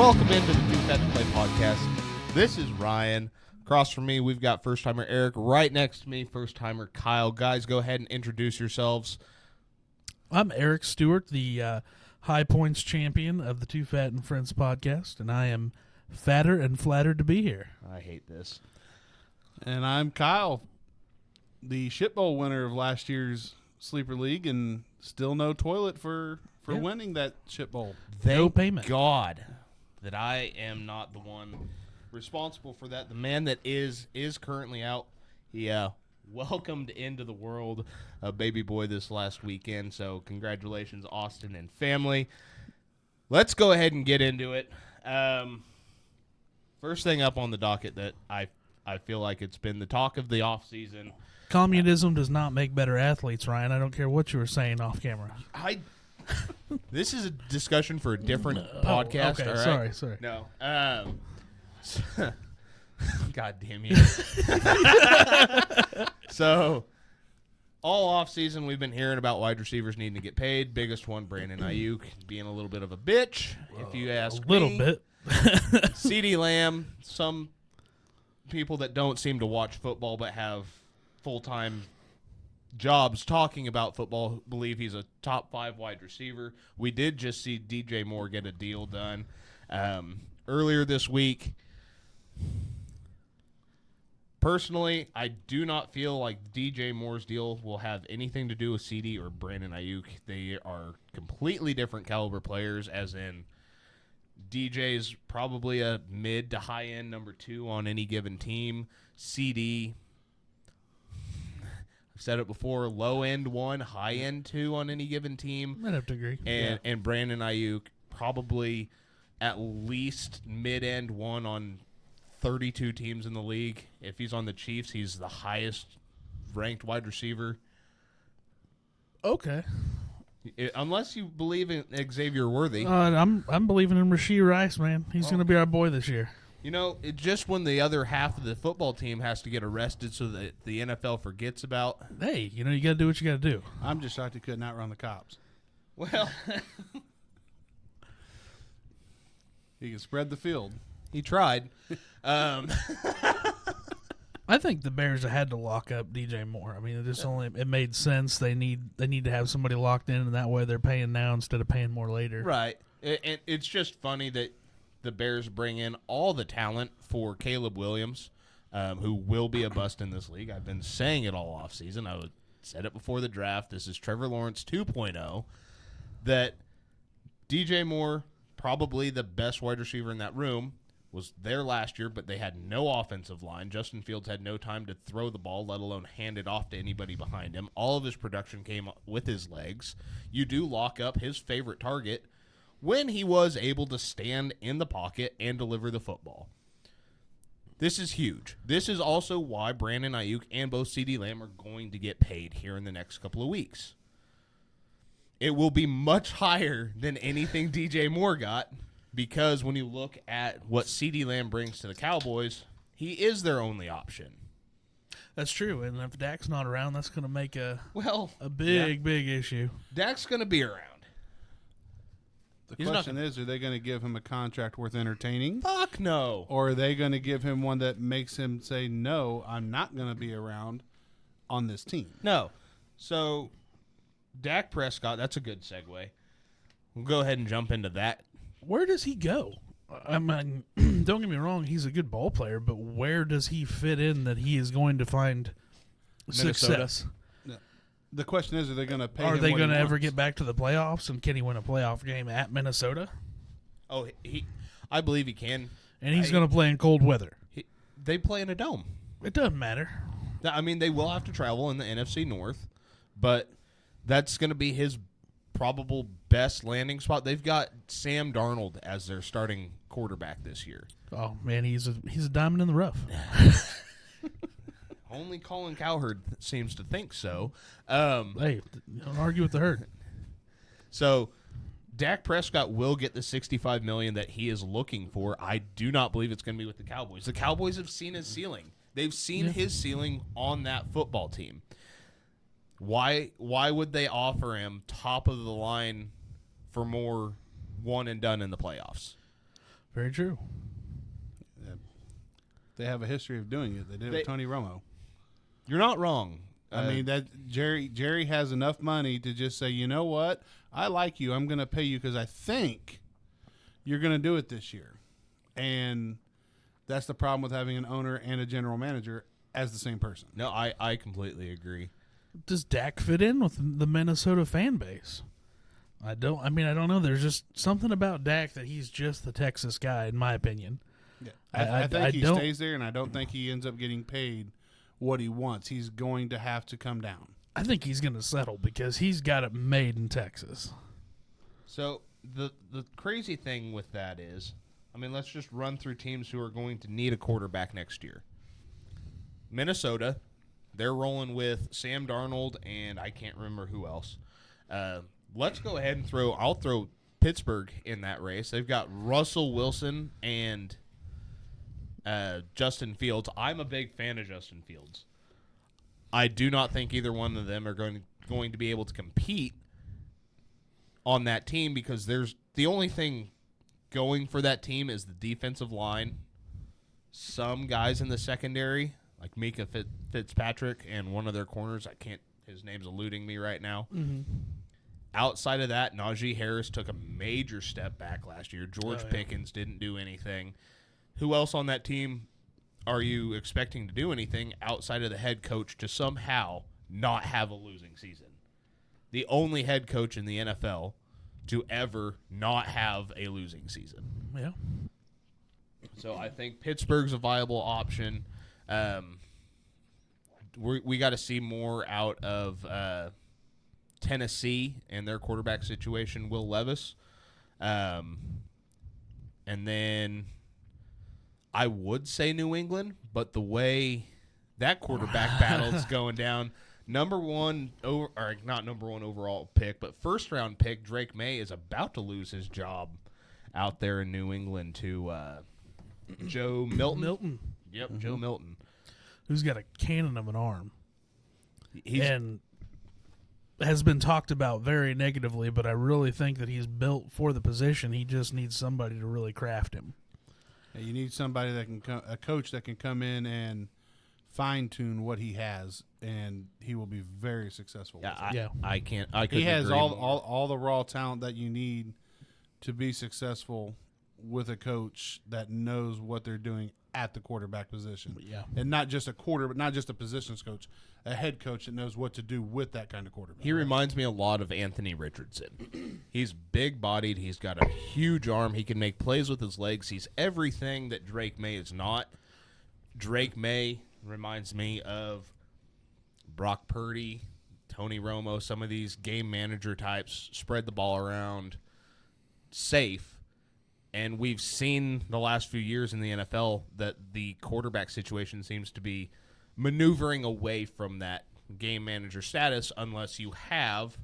Welcome into the Too Fat to Play podcast. This is Ryan. Across from me, we've got first-timer Eric. Right next to me, first-timer Kyle. Guys, go ahead and introduce yourselves. I'm Eric Stewart, the High Points champion of the Too Fat and Friends podcast, and I am fatter and flattered to be here. I hate this. And I'm Kyle, the shit bowl winner of last year's Sleeper League, and still no toilet for winning that shit bowl. No payment. God that I am not the one responsible for that. The man that is currently out. He welcomed into the world a baby boy this last weekend. So congratulations, Austin and family. Let's go ahead and get into it. First thing up on the docket that I feel like it's been the talk of the offseason. Communism does not make better athletes, Ryan. I don't care what you were saying off camera. This is a discussion for a different podcast. Okay, all right? sorry. No. God damn you. So, all offseason, we've been hearing about wide receivers needing to get paid. Biggest one, Brandon Ayuk, being a little bit of a bitch, if you ask me. A little bit. CeeDee Lamb, some people that don't seem to watch football but have full-time jobs talking about football believe he's a top 5 wide receiver. We did just see DJ Moore get a deal done earlier this week. Personally, I do not feel like DJ Moore's deal will have anything to do with CD or Brandon Ayuk. They are completely different caliber players, as in DJ's probably a mid to high-end number 2 on any given team. CD, I've said it before, low-end 1, high-end 2 on any given team. I'd have to agree. And Brandon Ayuk probably at least mid-end 1 on 32 teams in the league. If he's on the Chiefs, he's the highest-ranked wide receiver. Okay. Unless you believe in Xavier Worthy. I'm believing in Rashee Rice, man. He's going to be our boy this year. You know, just when the other half of the football team has to get arrested so that the NFL forgets about. Hey, you got to do what you got to do. I'm just shocked he couldn't outrun the cops. Well, He can spread the field. he tried. I think the Bears had to lock up DJ Moore. I mean, it made sense. They need to have somebody locked in, and that way they're paying now instead of paying more later. Right. And it's just funny that the Bears bring in all the talent for Caleb Williams, who will be a bust in this league. I've been saying it all offseason. I said it before the draft. This is Trevor Lawrence 2.0. That DJ Moore, probably the best wide receiver in that room, was there last year, but they had no offensive line. Justin Fields had no time to throw the ball, let alone hand it off to anybody behind him. All of his production came with his legs. You do lock up his favorite target when he was able to stand in the pocket and deliver the football. This is huge. This is also why Brandon Ayuk and both CeeDee Lamb are going to get paid here in the next couple of weeks. It will be much higher than anything DJ Moore got, because when you look at what CeeDee Lamb brings to the Cowboys, he is their only option. That's true, and if Dak's not around, that's going to make a big issue. Dak's going to be around. The question is, are they going to give him a contract worth entertaining? Fuck no. Or are they going to give him one that makes him say, no, I'm not going to be around on this team? No. So, Dak Prescott, that's a good segue. We'll go ahead and jump into that. Where does he go? I mean, don't get me wrong, he's a good ball player, but where does he fit in that he is going to find success? The question is, are they going to pay him Are they going to ever get back to the playoffs, and can he win a playoff game at Minnesota? Oh, I believe he can. And he's going to play in cold weather. They play in a dome. It doesn't matter. I mean, they will have to travel in the NFC North, but that's going to be his probable best landing spot. They've got Sam Darnold as their starting quarterback this year. Oh, man, he's a diamond in the rough. Only Colin Cowherd seems to think so. Hey, don't argue with the herd. So, Dak Prescott will get the $65 million that he is looking for. I do not believe it's going to be with the Cowboys. The Cowboys have seen his ceiling. They've seen his ceiling on that football team. Why would they offer him top of the line for more one and done in the playoffs? Very true. They have a history of doing it. They did it with Tony Romo. You're not wrong. I mean, that Jerry has enough money to just say, you know what, I like you. I'm going to pay you because I think you're going to do it this year. And that's the problem with having an owner and a general manager as the same person. No, I completely agree. Does Dak fit in with the Minnesota fan base? I don't know. There's just something about Dak that he's just the Texas guy, in my opinion. Yeah. I think he stays there, and I don't think he ends up getting paid what he wants. He's going to have to come down. I think he's going to settle because he's got it made in Texas. So the crazy thing with that is, I mean, let's just run through teams who are going to need a quarterback next year. Minnesota, they're rolling with Sam Darnold, and I can't remember who else. Let's go ahead and I'll throw Pittsburgh in that race. They've got Russell Wilson and Justin Fields. I'm a big fan of Justin Fields. I do not think either one of them are going to be able to compete on that team because the only thing going for that team is the defensive line. Some guys in the secondary, like Mika Fitzpatrick and one of their corners, his name's eluding me right now. Mm-hmm. Outside of that, Najee Harris took a major step back last year. George Pickens didn't do anything. Who else on that team are you expecting to do anything outside of the head coach to somehow not have a losing season? The only head coach in the NFL to ever not have a losing season. Yeah. So I think Pittsburgh's a viable option. We got to see more out of Tennessee and their quarterback situation, Will Levis. And then I would say New England, but the way that quarterback battle is going down, not number one overall pick, but first round pick Drake May is about to lose his job out there in New England to Joe Milton. Yep, mm-hmm. Joe Milton, who's got a cannon of an arm, and has been talked about very negatively. But I really think that he's built for the position. He just needs somebody to really craft him. Yeah, you need somebody that can a coach that can come in and fine tune what he has, and he will be very successful. I couldn't he has agree more. all the raw talent that you need to be successful with a coach that knows what they're doing at the quarterback position. Yeah. And not just a positions coach, a head coach that knows what to do with that kind of quarterback. He reminds me a lot of Anthony Richardson. He's big-bodied. He's got a huge arm. He can make plays with his legs. He's everything that Drake May is not. Drake May reminds me of Brock Purdy, Tony Romo, some of these game manager types, spread the ball around, safe. And we've seen the last few years in the NFL that the quarterback situation seems to be maneuvering away from that game manager status unless you have,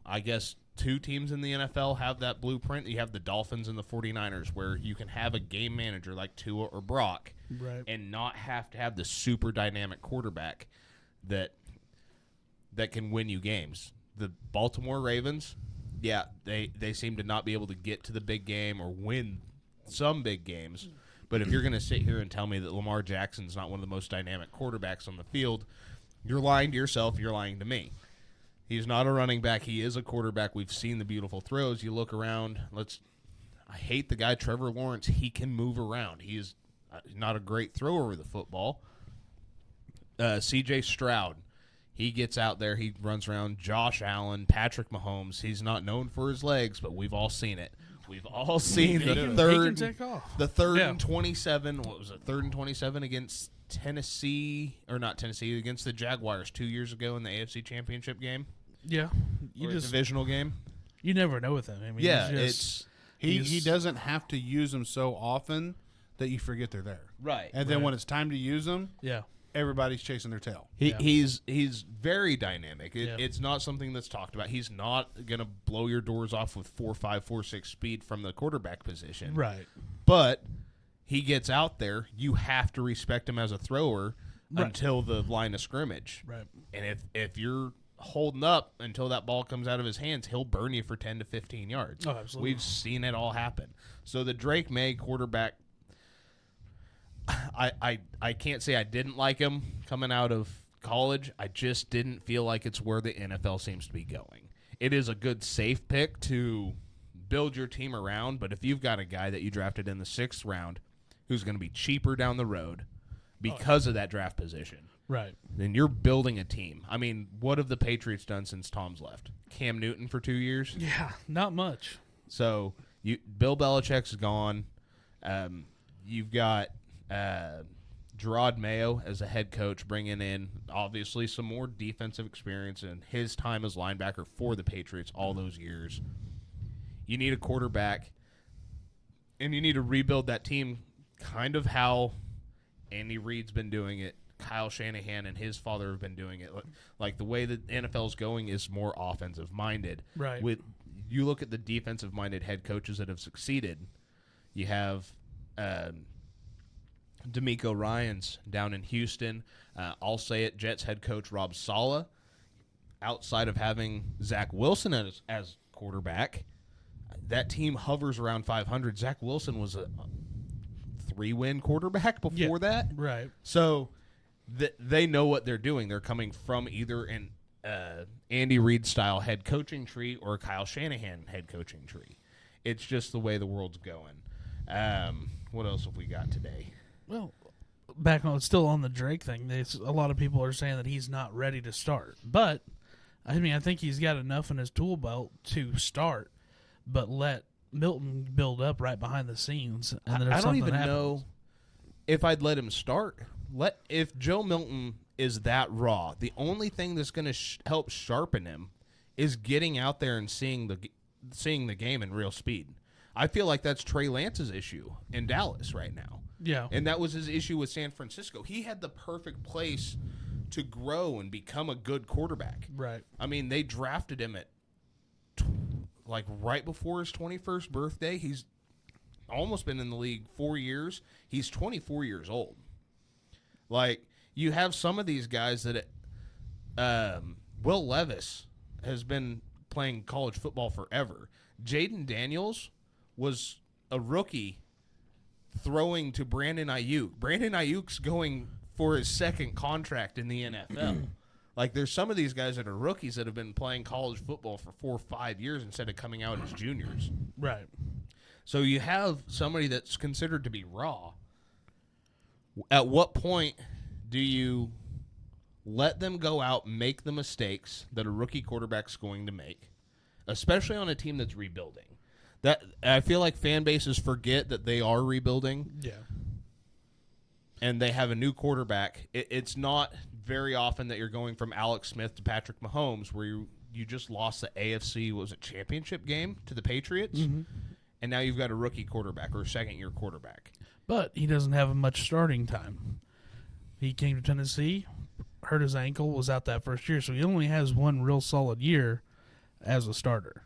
I guess, two teams in the NFL have that blueprint. You have the Dolphins and the 49ers where you can have a game manager like Tua or Brock and not have to have the super dynamic quarterback that can win you games. The Baltimore Ravens, they seem to not be able to get to the big game or win some big games. But if you're going to sit here and tell me that Lamar Jackson's not one of the most dynamic quarterbacks on the field, you're lying to yourself. You're lying to me. He's not a running back. He is a quarterback. We've seen the beautiful throws. You look around. I hate the guy Trevor Lawrence. He can move around. He is not a great thrower of the football. C.J. Stroud. He gets out there. He runs around. Josh Allen, Patrick Mahomes. He's not known for his legs, but we've all seen it. We've all seen the third and 27. What was it? 3rd and 27 against Tennessee, or not Tennessee, against the Jaguars 2 years ago in the AFC Championship game. Yeah, divisional game. You never know with him. I mean, he doesn't have to use them so often that you forget they're there. Right. And then when it's time to use them, everybody's chasing their tail. He's very dynamic. It's not something that's talked about. He's not going to blow your doors off with 4.5, 4.6 speed from the quarterback position. Right. But he gets out there. You have to respect him as a thrower until the line of scrimmage. Right. And if you're holding up until that ball comes out of his hands, he'll burn you for 10 to 15 yards. Oh, absolutely. We've seen it all happen. So the Drake May quarterback, I can't say I didn't like him coming out of college. I just didn't feel like it's where the NFL seems to be going. It is a good safe pick to build your team around, but if you've got a guy that you drafted in the 6th round who's going to be cheaper down the road because of that draft position, right, then you're building a team. I mean, what have the Patriots done since Tom's left? Cam Newton for 2 years? Yeah, not much. So Bill Belichick's gone. You've got Gerard Mayo as a head coach, bringing in obviously some more defensive experience in his time as linebacker for the Patriots all those years. You need a quarterback, and you need to rebuild that team kind of how Andy Reid's been doing it. Kyle Shanahan and his father have been doing it. Like the way the NFL's going is more offensive minded. Right. You look at the defensive minded head coaches that have succeeded. You have DeMeco Ryans down in Houston. I'll say it, Jets head coach Rob Saleh. Outside of having Zach Wilson as quarterback, that team hovers around 500. Zach Wilson was a 3-win quarterback before that. Right. So they know what they're doing. They're coming from either an Andy Reid style head coaching tree or a Kyle Shanahan head coaching tree. It's just the way the world's going. What else have we got today? Well, still on the Drake thing, a lot of people are saying that he's not ready to start. But, I mean, I think he's got enough in his tool belt to start, but let Milton build up right behind the scenes. And I don't even know if I'd let him start. If Joe Milton is that raw, the only thing that's going to help sharpen him is getting out there and seeing the game in real speed. I feel like that's Trey Lance's issue in Dallas right now. Yeah. And that was his issue with San Francisco. He had the perfect place to grow and become a good quarterback. Right. I mean, they drafted him at right before his 21st birthday. He's almost been in the league 4 years. He's 24 years old. Like, you have some of these guys that Will Levis has been playing college football forever. Jaden Daniels was a rookie throwing to Brandon Ayuk. Brandon Ayuk's going for his 2nd contract in the NFL. Like, there's some of these guys that are rookies that have been playing college football for 4 or 5 years instead of coming out as juniors. Right. So you have somebody that's considered to be raw. At what point do you let them go out and make the mistakes that a rookie quarterback's going to make, especially on a team that's rebuilding? That I feel like fan bases forget that they are rebuilding. Yeah. And they have a new quarterback. It's not very often that you're going from Alex Smith to Patrick Mahomes, where you just lost the AFC championship game to the Patriots, and now you've got a rookie quarterback or a second-year quarterback. But he doesn't have much starting time. He came to Tennessee, hurt his ankle, was out that first year, so he only has one real solid year as a starter.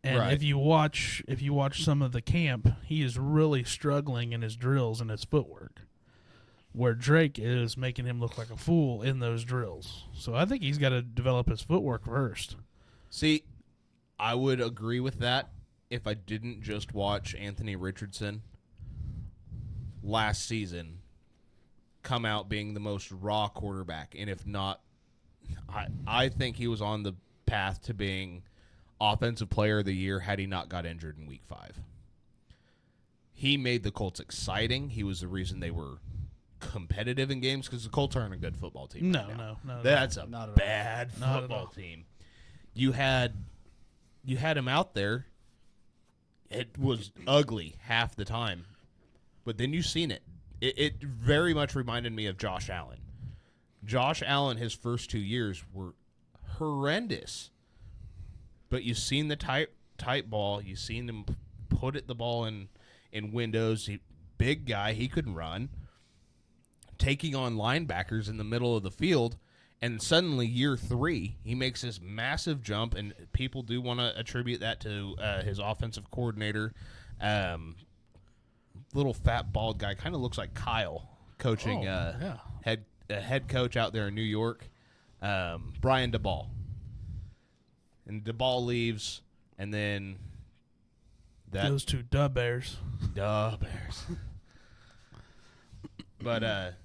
And right. if you watch some of the camp, he is really struggling in his drills and his footwork, where Drake is making him look like a fool in those drills. So I think he's got to develop his footwork first. See, I would agree with that if I didn't just watch Anthony Richardson last season come out being the most raw quarterback. And if not, I think he was on the path to being Offensive Player of the Year had he not got injured in Week 5. He made the Colts exciting. He was the reason they were competitive in games, because the Colts aren't a good football team. No. That's a not at bad all. Not at football all. team. You had him out there. It was ugly half the time, but then you seen it. It very much reminded me of Josh Allen. Josh Allen, his first 2 years were horrendous. But you've seen the tight ball. You've seen him put the ball in windows. Big guy. He could run. Taking on linebackers in the middle of the field. And suddenly, year 3, he makes this massive jump. And people do want to attribute that to his offensive coordinator. Little fat, bald guy. Kind of looks like Kyle coaching head coach out there in New York. Brian DeBall. And DeBall leaves, and then that Goes to the Bears. Duh, Bears. But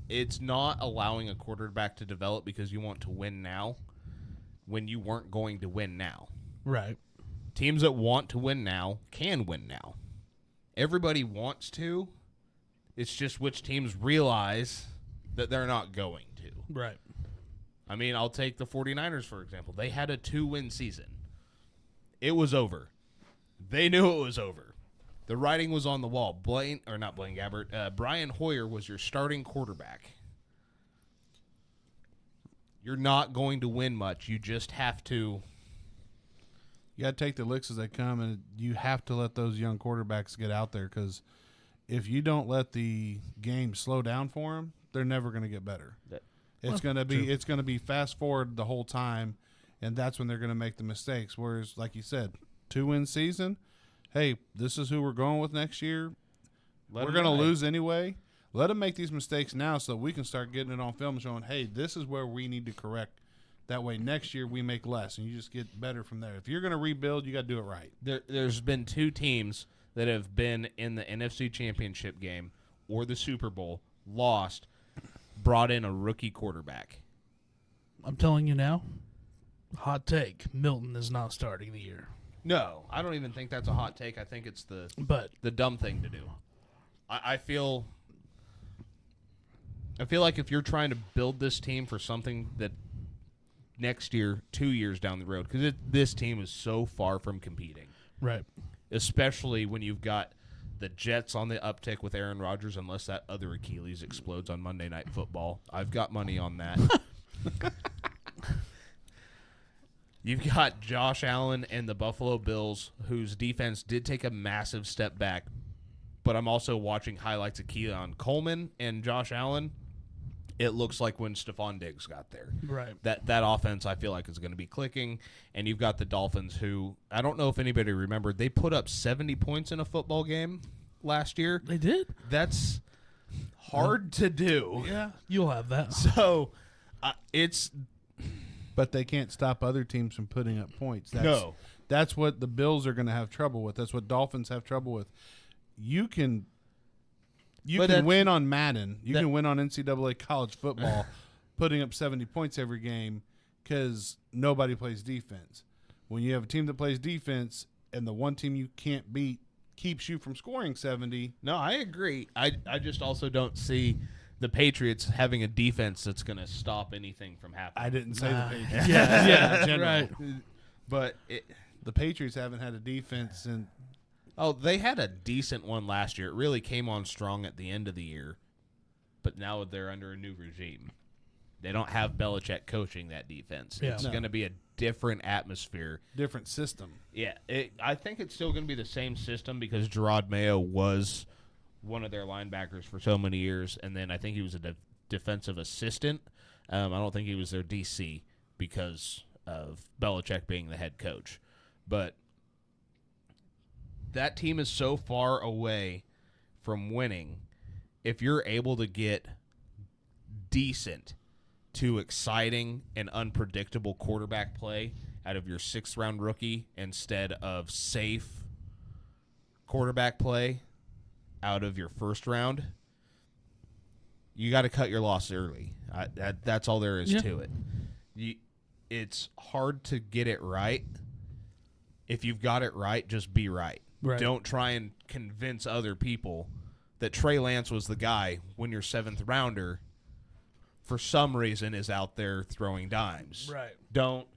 it's not allowing a quarterback to develop because you want to win now when you weren't going to win now. Right. Teams that want to win now can win now. Everybody wants to. It's just which teams realize that they're not going to. Right. I mean, I'll take the 49ers, for example. They had a 2-win season. It was over. They knew it was over. The writing was on the wall. Brian Hoyer was your starting quarterback. You're not going to win much. You just have to. You got to take the licks as they come, and you have to let those young quarterbacks get out there because if you don't let the game slow down for them, they're never going to get better. It's going to be fast forward the whole time, and that's when they're going to make the mistakes. Whereas, like you said, 2-win season, hey, this is who we're going with next year. We're going to lose anyway. Let them make these mistakes now so we can start getting it on film and showing, hey, this is where we need to correct. That way next year we make less, and you just get better from there. If you're going to rebuild, you got to do it right. There's been 2 teams that have been in the NFC Championship game or the Super Bowl, lost, brought in a rookie quarterback. I'm telling you now, hot take, Milton is not starting the year. No, I don't even think that's a hot take. I think it's the dumb thing to do. I feel like if you're trying to build this team for something that next year, 2 years down the road, because this team is so far from competing. Right. Especially when you've got the Jets on the uptick with Aaron Rodgers, unless that other Achilles explodes on Monday Night Football. I've got money on that. You've got Josh Allen and the Buffalo Bills, whose defense did take a massive step back, but I'm also watching highlights of Keon Coleman and Josh Allen. It looks like when Stephon Diggs got there. Right. That offense, I feel like, is going to be clicking. And you've got the Dolphins, who, I don't know if anybody remembered, they put up 70 points in a football game last year. They did? That's hard to do. Yeah, you'll have that. So, it's... But they can't stop other teams from putting up points. That's what the Bills are going to have trouble with. That's what Dolphins have trouble with. You can win on Madden. You can win on NCAA college football putting up 70 points every game because nobody plays defense. When you have a team that plays defense and the one team you can't beat keeps you from scoring 70. No, I agree. I just also don't see the Patriots having a defense that's going to stop anything from happening. I didn't say the Patriots. Yeah, right. But the Patriots haven't had a defense in – oh, they had a decent one last year. It really came on strong at the end of the year, but now they're under a new regime. They don't have Belichick coaching that defense. Yeah. It's going to be a different atmosphere. different system. Yeah, I think it's still going to be the same system because Gerard Mayo was one of their linebackers for so many years, and then I think he was a defensive assistant. I don't think he was their DC because of Belichick being the head coach. But that team is so far away from winning. If you're able to get decent to exciting and unpredictable quarterback play out of your 6th-round rookie instead of safe quarterback play out of your 1st round, you got to cut your loss early. That's all there is to it. It's hard to get it right. If you've got it right, just be right. Right. Don't try and convince other people that Trey Lance was the guy when your 7th rounder, for some reason, is out there throwing dimes. Right. Don't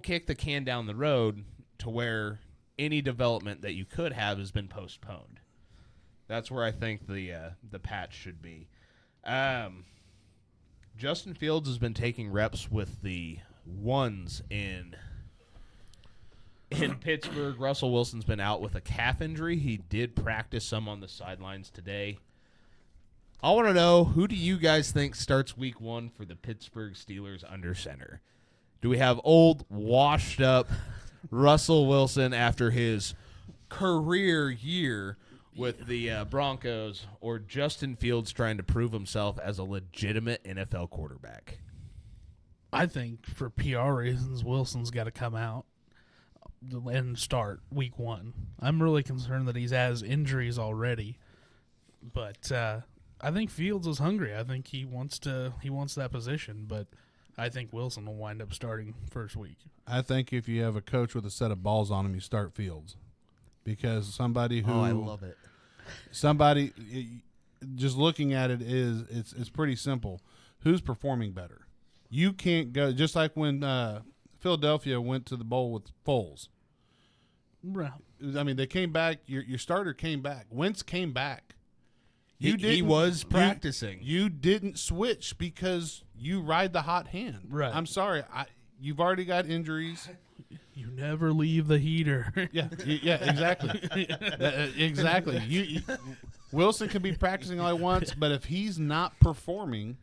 kick the can down the road to where any development that you could have has been postponed. That's where I think the patch should be. Justin Fields has been taking reps with the ones in Pittsburgh. Russell Wilson's been out with a calf injury. He did practice some on the sidelines today. I want to know, who do you guys think starts week 1 for the Pittsburgh Steelers under center? Do we have old, washed-up Russell Wilson after his career year, with the Broncos or Justin Fields trying to prove himself as a legitimate NFL quarterback? I think for PR reasons, Wilson's got to come out and start week 1. I'm really concerned that he has injuries already, but I think Fields is hungry. I think he wants that position, but I think Wilson will wind up starting first week. I think if you have a coach with a set of balls on him, you start Fields, because somebody who I love it. Somebody just looking at it it's pretty simple. Who's performing better? You can't go just like when Philadelphia went to the bowl with Foles. Right. I mean, they came back. Your starter came back. Wentz came back. He was practicing. You didn't switch because you ride the hot hand. Right. I'm sorry. You've already got injuries. You never leave the heater. Yeah, exactly. Exactly. Wilson can be practicing all he wants, but if he's not performing,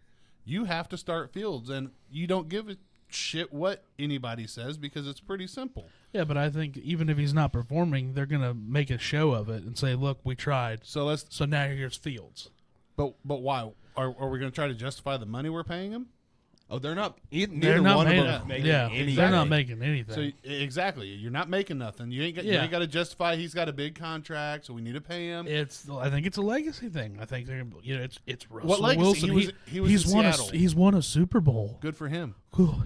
you have to start Fields, and you don't give a shit what anybody says because it's pretty simple. Yeah, but I think even if he's not performing, they're going to make a show of it and say, "Look, we tried." So now here's Fields. But why are we going to try to justify the money we're paying him? Oh, they're not. Neither They're not one making, of them is making anything. they're not making anything. So exactly, you're not making nothing. You ain't got to justify. He's got a big contract, so we need to pay him. I think it's a legacy thing. I think it's Russell What legacy? Wilson. He was he's in won Seattle. He's won a Super Bowl. Good for him.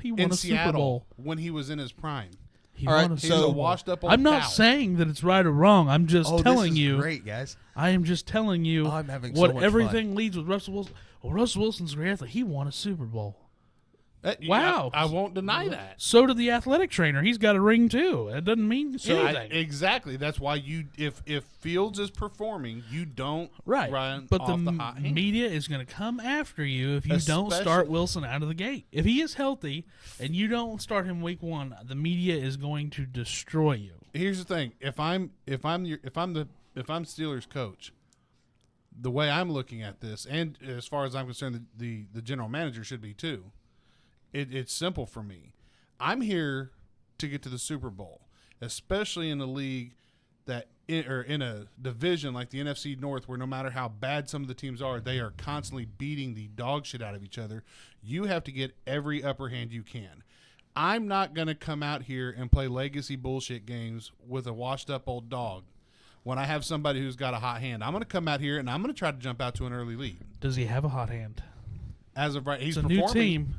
He won In a Seattle, Super Bowl. when he was in his prime. He All right, won a so- Super Bowl. washed up old I'm not cow. saying that it's right or wrong. I'm just telling you. Great guys. I am just telling you Oh, I'm having so what much everything leads with Russell Wilson. Well, Russell Wilson's a great athlete. He won a Super Bowl. Wow. I won't deny that. So did the athletic trainer. He's got a ring too. It doesn't mean So anything. exactly. That's why if Fields is performing, you don't Right. run But off the the hot hand. media is going to come after you if you don't Especially- start Wilson out of the gate. If he is healthy and you don't start him week 1, the media is going to destroy you. Here's the thing: if I'm Steelers coach, the way I'm looking at this, and as far as I'm concerned, the general manager should be too. It's simple for me. I'm here to get to the Super Bowl, especially in a league or in a division like the NFC North, where no matter how bad some of the teams are, they are constantly beating the dog shit out of each other. You have to get every upper hand you can. I'm not going to come out here and play legacy bullshit games with a washed up old dog when I have somebody who's got a hot hand. I'm going to come out here and I'm going to try to jump out to an early lead. Does he have a hot hand? As of right, he's It's a performing. new team.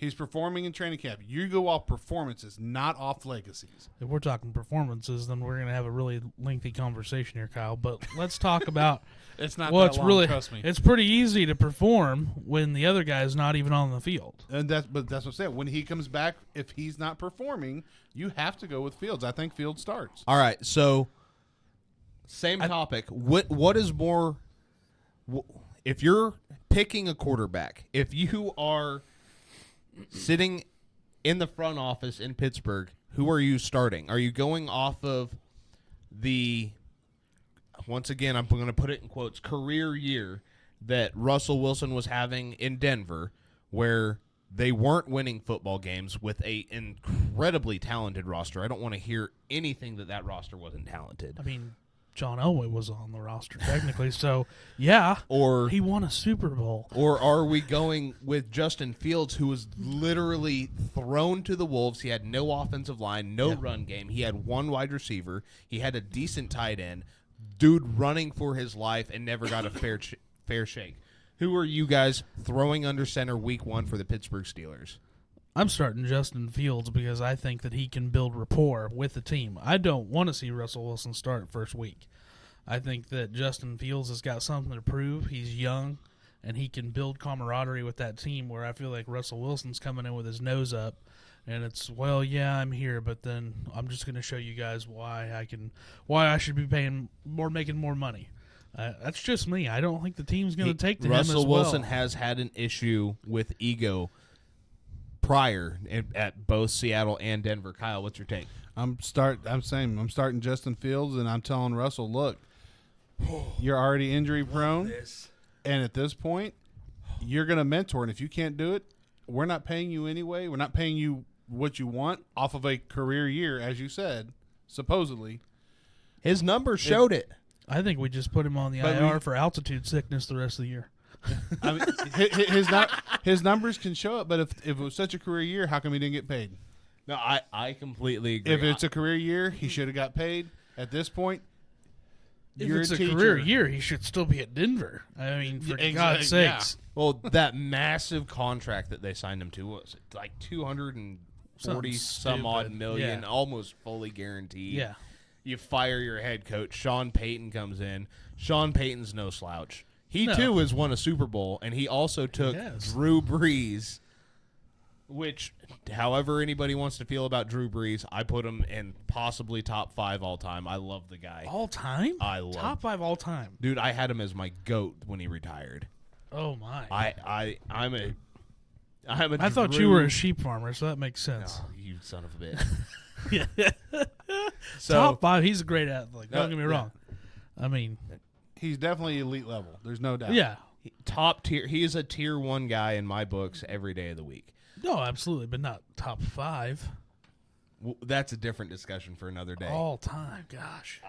He's performing in training camp. You go off performances, not off legacies. If we're talking performances, then we're going to have a really lengty conversation here, Kyle. But let's talk about It's not what's that long, really. trust me. It's pretty easy to perform when the other guy's not even on the field. And that's what I'm saying. When he comes back, if he's not performing, you have to go with Fields. I think Fields starts. All right, so same topic. What is more? If you're picking a quarterback, if you are sitting in the front office in Pittsburgh, who are you starting? Are you going off of the, once again, I'm going to put it in quotes, career year that Russell Wilson was having in Denver, where they weren't winning football games with a incredibly talented roster? I don't want to hear anything that roster wasn't talented. I mean, John Elway was on the roster technically, so yeah, Or he won a Super Bowl. Or are we going with Justin Fields, who was literally thrown to the wolves? He had no offensive line, no run game. He had one wide receiver. He had a decent tight end. Dude running for his life and never got a fair shake. Who are you guys throwing under center week 1 for the Pittsburgh Steelers? I'm starting Justin Fields because I think that he can build rapport with the team. I don't want to see Russell Wilson start first week. I think that Justin Fields has got something to prove. He's young, and he can build camaraderie with that team, where I feel like Russell Wilson's coming in with his nose up, and it's, well, yeah, I'm here, but then I'm just going to show you guys why I should be making more money. That's just me. I don't think the team's going to take to him as well. Russell Wilson has had an issue with ego prior at both Seattle and Denver. Kyle, what's your take? I'm starting Justin Fields, and I'm telling Russell, look, you're already injury prone, and at this point, you're going to mentor, and if you can't do it, we're not paying you anyway. We're not paying you what you want off of a career year, as you said, supposedly. His numbers showed it. I think we just put him on the But IR we- for altitude sickness the rest of the year. I mean, his numbers can show it, but if it was such a career year, how come he didn't get paid? No, I completely agree. If it's a career year, he should have got paid. At this point, If you're it's a teacher. career year, he should still be at Denver. I mean, for Yeah, God's exactly, yeah. sakes. well, that massive contract that they signed him to was like 240 Something some odd stupid. million, Yeah. almost fully guaranteed. Yeah. You fire your head coach. Sean Payton comes in. Sean Payton's no slouch. He No. too has won a Super Bowl, and he also took has. Drew Brees. Which, however anybody wants to feel about Drew Brees, I put him in possibly top 5 all time. I love the guy. All time? I love- Top 5 all time. Dude, I had him as my GOAT when he retired. Oh, my. I'm a I thought you were a sheep farmer, so that makes sense. Oh, you son of a bitch. Yeah. So Top 5, he's a great athlete. Don't get me yeah. wrong. I mean, He's definitely elite level. There's no doubt. yeah. top tier. He is a tier 1 guy in my books every day of the week. No, absolutely, but not top 5 That's a different discussion for another day. all time. Gosh.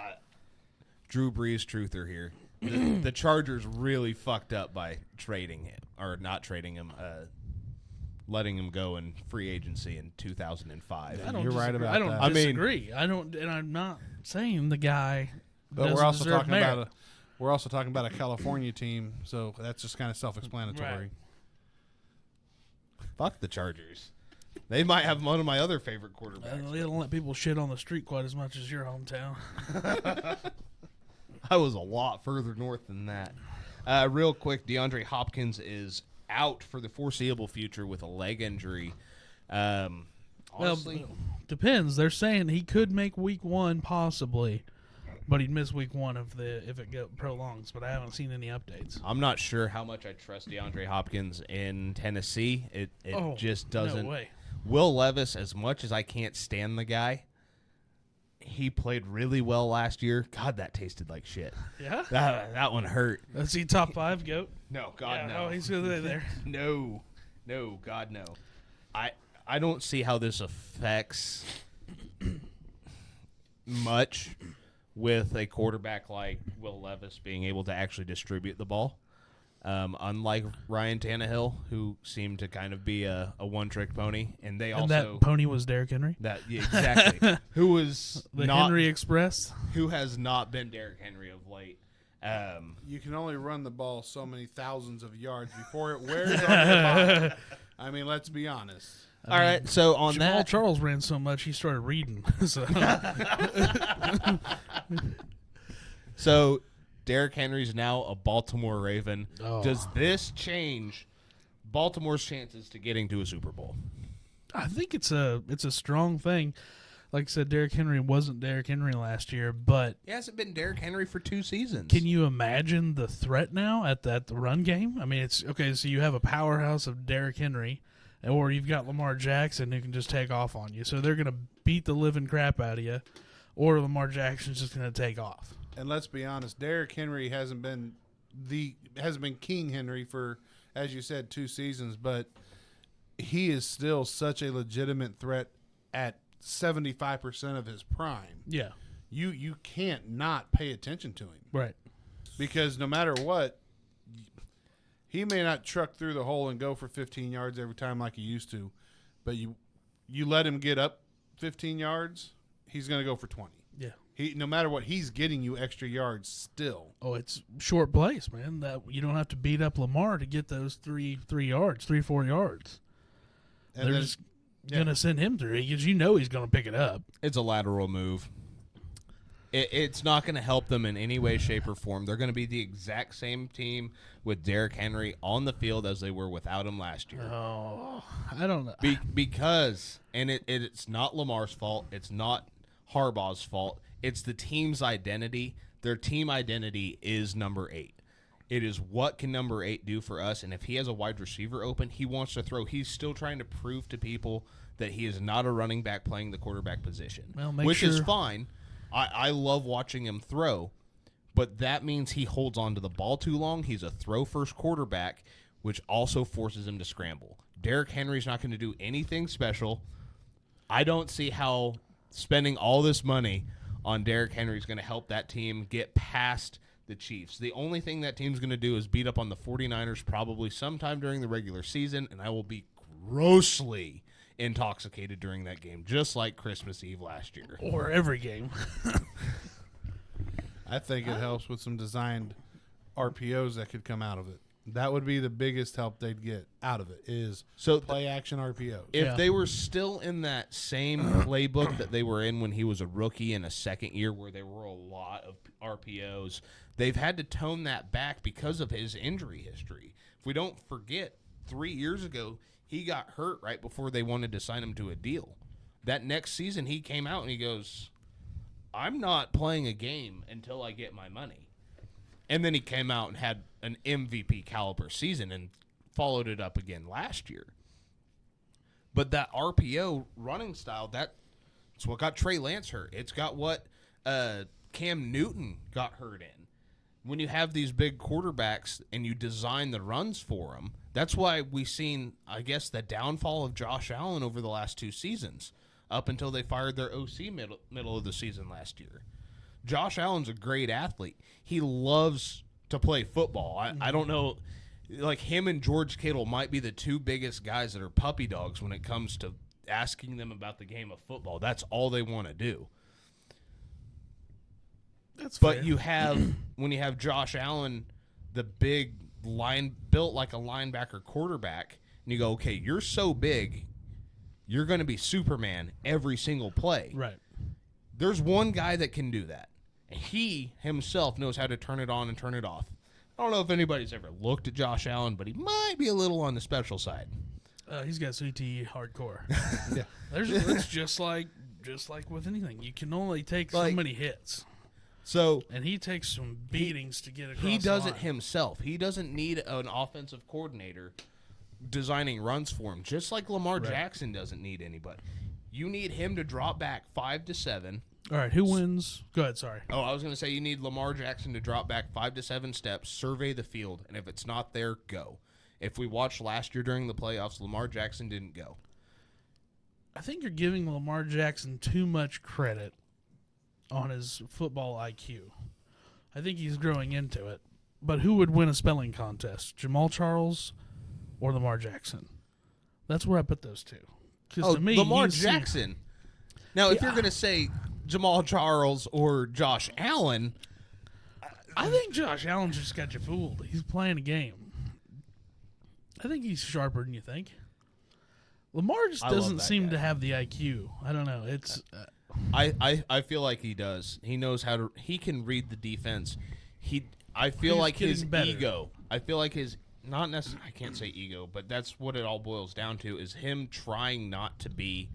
Drew Brees truther here. The Chargers really fucked up by trading him, or not trading him, letting him go in free agency in 2005. I don't You're right disagree. about I don't that. I mean- disagree. I don't, and I'm not saying the guy. But doesn't we're also deserve talking merit. about a California team, so that's just kind of self-explanatory. Right. Fuck the Chargers. They might have one of my other favorite quarterbacks. They don't let people shit on the street quite as much as your hometown. I was a lot further north than that. Real quick, DeAndre Hopkins is out for the foreseeable future with a leg injury. Honestly, Well, depends. They're saying he could make week 1 possibly, but he'd miss week 1 if it prolongs. But I haven't seen any updates. I'm not sure how much I trust DeAndre Hopkins in Tennessee. It just doesn't. No way. Will Levis, as much as I can't stand the guy, he played really well last year. God, that tasted like shit. Yeah. That one hurt. Is he top 5 goat? No, God, Yeah, no. Oh, he's good there. No, God, no. I don't see how this affects much with a quarterback like Will Levis being able to actually distribute the ball. Unlike Ryan Tannehill, who seemed to kind of be a one-trick pony, and they And also that pony was Derrick Henry. yeah, exactly who was The not Henry Express. who has not been Derrick Henry of late. You can only run the ball so many thousands of yards before it wears on your body. I mean, let's be honest. All right, so on Jamal that, Charles ran so much he started reading. so Derrick Henry's now a Baltimore Raven. Oh. Does this change Baltimore's chances to getting to a Super Bowl? I think it's a strong thing. Like I said, Derrick Henry wasn't Derrick Henry last year, but He hasn't been Derrick Henry for 2 seasons. can you imagine the threat now at the run game? I mean, it's okay. So you have a powerhouse of Derrick Henry, or you've got Lamar Jackson who can just take off on you. So they're going to beat the living crap out of you, or Lamar Jackson's just going to take off. And let's be honest, Derrick Henry hasn't been King Henry for, as you said, 2 seasons, but he is still such a legitimate threat at 75% of his prime. Yeah, You can't not pay attention to him right. because no matter what, he may not truck through the hole and go for 15 yards every time like he used to, but you let him get up 15 yards, he's going to go for 20. Yeah. No matter what, he's getting you extra yards still. Oh, it's short plays, man. That you don't have to beat up Lamar to get those 4 yards. And They're then- just gonna send him through because you know he's gonna pick it up. It's a lateral move. It's not going to help them in any way, shape, or form. They're going to be the exact same team with Derrick Henry on the field as they were without him last year. Oh, I don't know. Because, and it's not Lamar's fault. It's not Harbaugh's fault. It's the team's identity. Their team identity is number 8. It is what can number 8 do for us. And if he has a wide receiver open, he wants to throw. He's still trying to prove to people that he is not a running back playing the quarterback position, Well, make which is sure- fine. I love watching him throw, but that means he holds on to the ball too long. He's a throw-first quarterback, which also forces him to scramble. Derrick Henry's not going to do anything special. I don't see how spending all this money on Derrick Henry is going to help that team get past the Chiefs. The only thing that team's going to do is beat up on the 49ers probably sometime during the regular season, and I will be grossly intoxicated during that game, just like Christmas Eve last year. Or every game. I think it helps with some designed RPOs that could come out of it. That would be the biggest help they'd get out of it is play action RPOs. If they were still in that same playbook that they were in when he was a rookie in a second year where there were a lot of RPOs, they've had to tone that back because of his injury history. If we don't forget, 3 years ago, he got hurt right before they wanted to sign him to a deal. That next season, he came out and he goes, I'm not playing a game until I get my money. And then he came out and had an MVP caliber season and followed it up again last year. But that RPO running style, that's what got Trey Lance hurt. It's got what Cam Newton got hurt in. When you have these big quarterbacks and you design the runs for them, that's why we've seen, I guess, the downfall of Josh Allen over the last 2 seasons, up until they fired their OC middle of the season last year. Josh Allen's a great athlete. He loves to play football. I don't know, like him and George Kittle might be the 2 biggest guys that are puppy dogs when it comes to asking them about the game of football. That's all they want to do. But fair. you have, when you have Josh Allen, the big built like a linebacker quarterback, and you go, okay, you're so big, you're going to be Superman every single play. Right. There's one guy that can do that. He himself knows how to turn it on and turn it off. I don't know if anybody's ever looked at Josh Allen, but he might be a little on the special side. He's got CTE hardcore. Yeah. It's just like with anything. You can only take so many hits. So And he takes some beatings to get across he does the it line. himself. He doesn't need an offensive coordinator designing runs for him, just like Lamar Jackson doesn't need anybody. You need him to drop back 5 to 7. All right, who wins? Go ahead, sorry. Oh, I was going to say you need Lamar Jackson to drop back 5 to 7 steps, survey the field, and if it's not there, go. If we watched last year during the playoffs, Lamar Jackson didn't go. I think you're giving Lamar Jackson too much credit on his football IQ. I think he's growing into it. But who would win a spelling contest, Jamal Charles or Lamar Jackson? That's where I put those two. Oh, to me, Lamar he's- Jackson. Now, if you're going to say Jamal Charles or Josh Allen, I think Josh Allen just got you fooled. He's playing a game. I think he's sharper than you think. Lamar just I love doesn't that seem guy. to have the IQ. I don't know. It's I feel like he does. He knows how to. He can read the defense. I feel He's like his getting better. ego. I feel like his not necessarily. I can't say ego, but that's what it all boils down to. Is him trying not to be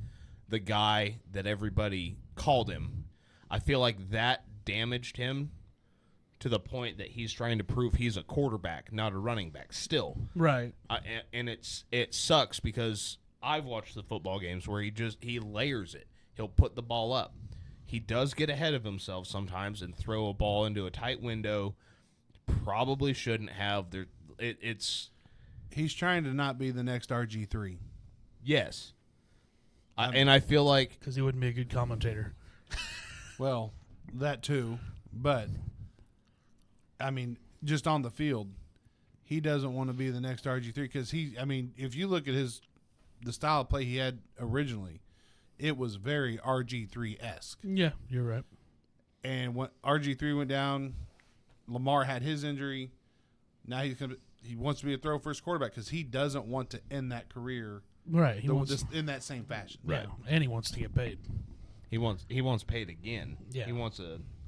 the guy that everybody called him. I feel like that damaged him to the point that he's trying to prove he's a quarterback, not a running back. Still, right. and it sucks because I've watched the football games where he layers it. He'll put the ball up. He does get ahead of himself sometimes and throw a ball into a tight window. Probably shouldn't have. He's trying to not be the next RG3. Yes. And I feel like Because he wouldn't be a good commentator. Well, that too, but I mean, just on the field, he doesn't want to be the next RG3 because if you look at the style of play he had originally, it was very RG3-esque. Yeah, you're right. And when RG3 went down, Lamar had his injury. Now he wants to be a throw first quarterback because he doesn't want to end that career Right. He wants, in that same fashion. yeah, and he wants to get paid. he wants paid again. Yeah. He wants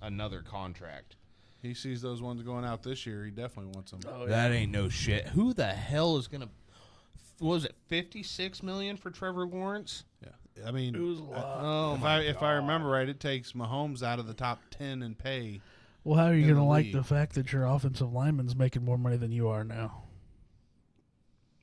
another contract. He sees those ones going out this year. He definitely wants them. Oh, That ain't no shit. Who the hell is gonna? What was it $56 million for Trevor Lawrence? Yeah, I mean, It was a lot. Oh if I remember right, it takes Mahomes out of the top 10 in pay. Well, how are you in going to the like league. the fact that your offensive lineman's making more money than you are now?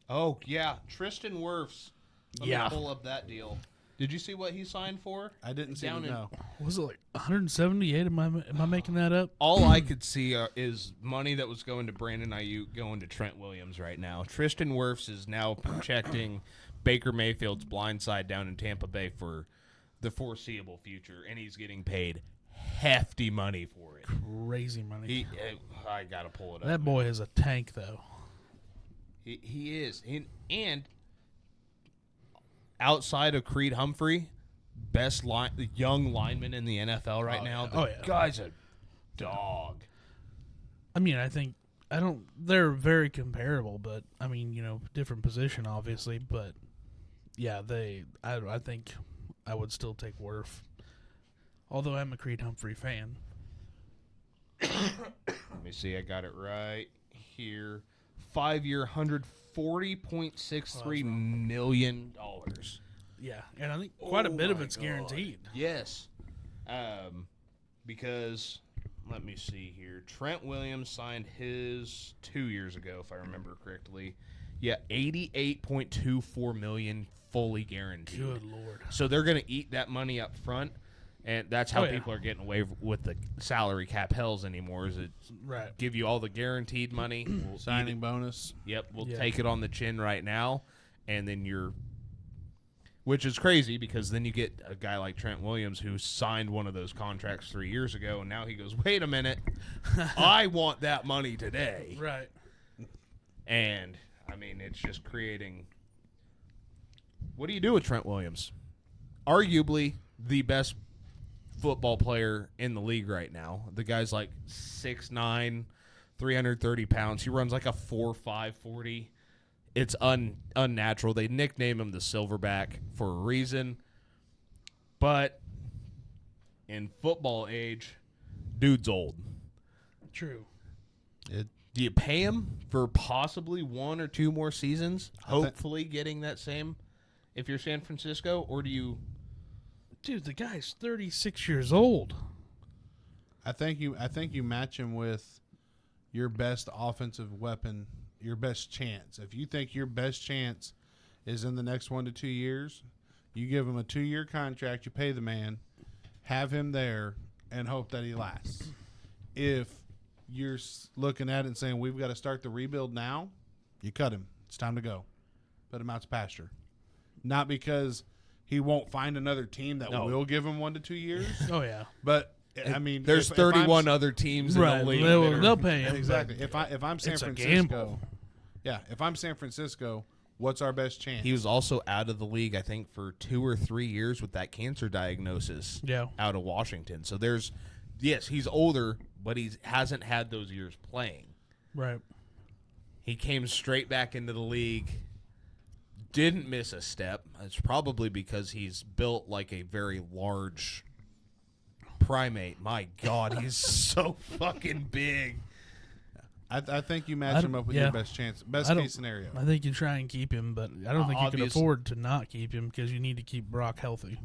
Oh yeah, Tristan Wirfs. Let Yeah. me pull up that deal. Did you see what he signed for? I didn't see Down it. in- No, Was it like 178? Am I making that up? All I could see is money that was going to Brandon Ayuk going to Trent Williams right now. Tristan Wirfs is now projecting Baker Mayfield's blind side down in Tampa Bay for the foreseeable future, and he's getting paid hefty money for it. Crazy money. I gotta pull it up. That boy is a tank, though. He is, and outside of Creed Humphrey, best young lineman in the NFL right now. Yeah. The guy's a dog. I mean, they're very comparable, but I mean, different position, obviously, but yeah, I think I would still take Wirf. Although I'm a Creed Humphrey fan. Let me see, I got it right here. 5-year, $140.63 million. Yeah, and I think quite a bit of it's guaranteed. Yes. Because, let me see here. Trent Williams signed his 2 years ago, if I remember correctly. Yeah, $88.24 million fully guaranteed. Good Lord. So they're going to eat that money up front, and that's how people are getting away with the salary cap hells anymore, is it Right. give you all the guaranteed money. We'll Signing bonus. Yep, we'll take it on the chin right now, and then which is crazy because then you get a guy like Trent Williams who signed one of those contracts 3 years ago, and now he goes, wait a minute, I want that money today. Right. And, I mean, it's just creating... What do you do with Trent Williams? Arguably the best football player in the league right now. The guy's like 6'9", 330 pounds. He runs like a 4.5 40. It's unnatural. They nickname him the Silverback for a reason. But in football age, dude's old. True. Do you pay him for possibly 1 or 2 more seasons? Hopefully getting that same if you're San Francisco, or do you... Dude, the guy's 36 years old. I think you match him with your best offensive weapon, your best chance. If you think your best chance is in the next 1 to 2 years, you give him a 2-year contract, you pay the man, have him there, and hope that he lasts. If you're looking at it and saying, we've got to start the rebuild now, you cut him. It's time to go. Put him out to pasture. Not because he won't find another team that will give him 1 to 2 years. Oh, yeah. But, I mean, there's 31 other teams in the league. They'll pay him. Exactly. If I'm San Francisco, if I'm San Francisco, what's our best chance? He was also out of the league, I think, for 2 or 3 years with that cancer diagnosis. Yeah. Out of Washington. So he's older, but he hasn't had those years playing. Right. He came straight back into the league. Didn't miss a step. It's probably because he's built like a very large primate. My God, he's so fucking big. I think you match him up with your best chance, best case scenario. I think you try and keep him, but I don't think you can afford to not keep him because you need to keep Brock healthy.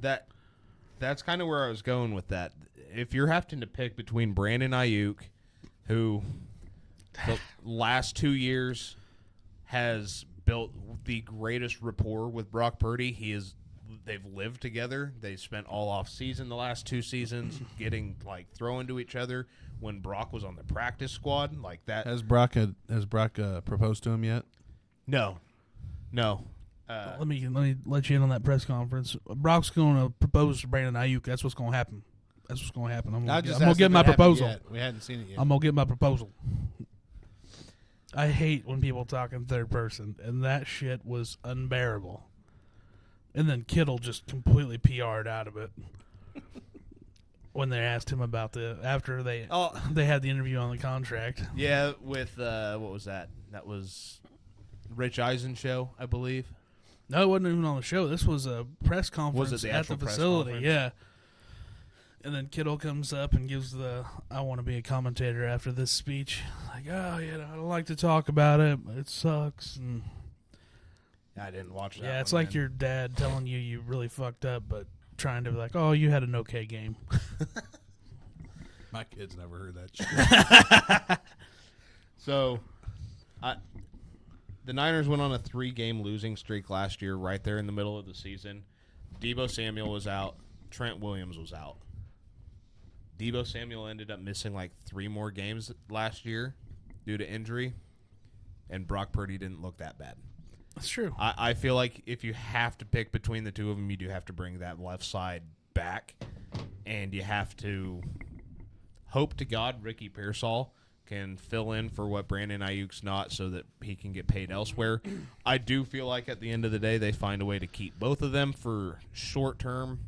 That's kind of where I was going with that. If you're having to pick between Brandon Ayuk, who the last 2 years has built the greatest rapport with Brock Purdy. They've lived together. They spent all off season the last 2 seasons getting thrown to each other when Brock was on the practice squad like that. Has Brock proposed to him yet? No. Let me let you in on that press conference. Brock's going to propose to Brandon Ayuk. That's what's going to happen. I'm going to get my proposal. We hadn't seen it yet. I'm going to get my proposal. I hate when people talk in third person, and that shit was unbearable. And then Kittle just completely PR'd out of it when they asked him about after they had the interview on the contract. Yeah, with what was that? That was Rich Eisen show, I believe. No, it wasn't even on the show. This was a press conference was it the at actual the press facility. conference? Yeah. And then Kittle comes up and gives I want to be a commentator after this speech. Like, I don't like to talk about it. It sucks. And I didn't watch that. yeah, it's like your dad telling you really fucked up, but trying to be like, oh, you had an okay game. My kids never heard that shit. So, the Niners went on a 3-game losing streak last year right there in the middle of the season. Deebo Samuel was out. Trent Williams was out. Deebo Samuel ended up missing 3 more games last year due to injury, and Brock Purdy didn't look that bad. That's true. I feel like if you have to pick between the two of them, you do have to bring that left side back, and you have to hope to God Ricky Pearsall can fill in for what Brandon Ayuk's not so that he can get paid elsewhere. I do feel like at the end of the day they find a way to keep both of them for short term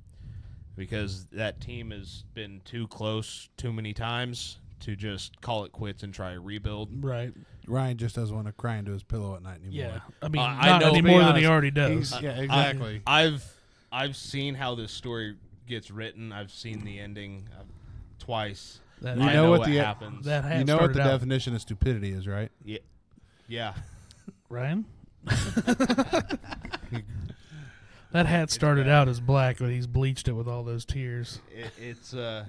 because that team has been too close too many times to just call it quits and try a rebuild. Right. Ryan just doesn't want to cry into his pillow at night anymore. Yeah. I mean, I not know, any to be more than he honest, already does. Yeah, exactly. I've seen how this story gets written. I've seen the ending twice. That You I know know what what the- happens. That hat You know what started the out, definition of stupidity is, right? Yeah. Ryan? That hat started out as black, but he's bleached it with all those tears. It's a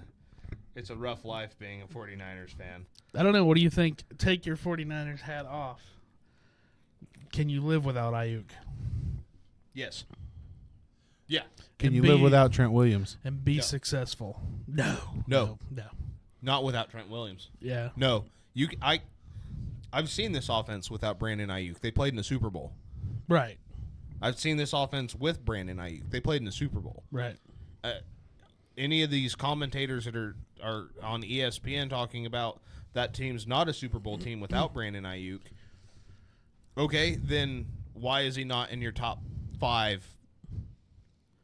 rough life being a 49ers fan. I don't know. What do you think? Take your 49ers hat off. Can you live without Ayuk? Yes. Yeah. Can And you be- live without Trent Williams? And be No. successful? No. No. No. Not without Trent Williams. Yeah. No. I've seen this offense without Brandon Ayuk. They played in the Super Bowl. Right. I've seen this offense with Brandon Ayuk. They played in the Super Bowl. Right. Any of these commentators that are on ESPN talking about that team's not a Super Bowl team without Brandon Ayuk, okay, then why is he not in your top 5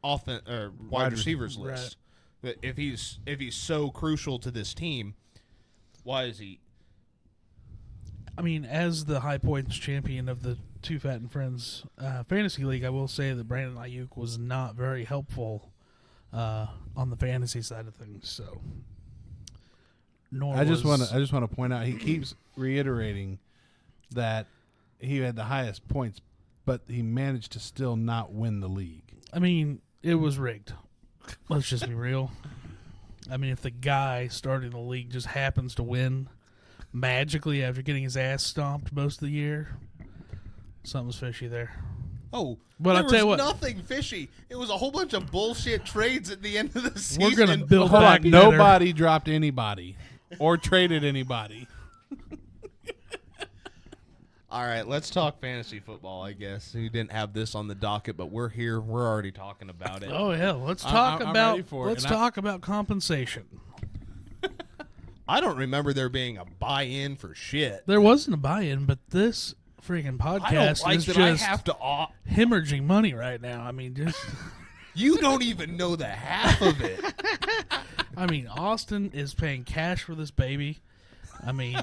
wide receivers Right. list? But if he's so crucial to this team, why is he? I mean, as the high points champion of the Too Fat and Friends fantasy league, I will say that Brandon Ayuk was not very helpful on the fantasy side of things. So, I just want to point out he keeps reiterating that he had the highest points, but he managed to still not win the league. I mean, it was rigged. Let's just be real. I mean, if the guy starting the league just happens to win magically after getting his ass stomped most of the year, something's fishy there. Oh, But there I'll tell you was what. nothing fishy. It was a whole bunch of bullshit trades at the end of the season. We're going to build Hold back on, better. nobody dropped anybody or traded anybody. All right, let's talk fantasy football, I guess. We didn't have this on the docket, but we're here. We're already talking about it. Oh yeah, let's I'm talk ready about for it, let's and talk about compensation. I don't remember there being a buy-in for shit. There wasn't a buy-in, but this freaking I don't podcast like is that I just have to... hemorrhaging money right now. I mean, just You don't even know the half of it. I mean, Austin is paying cash for this baby. I mean,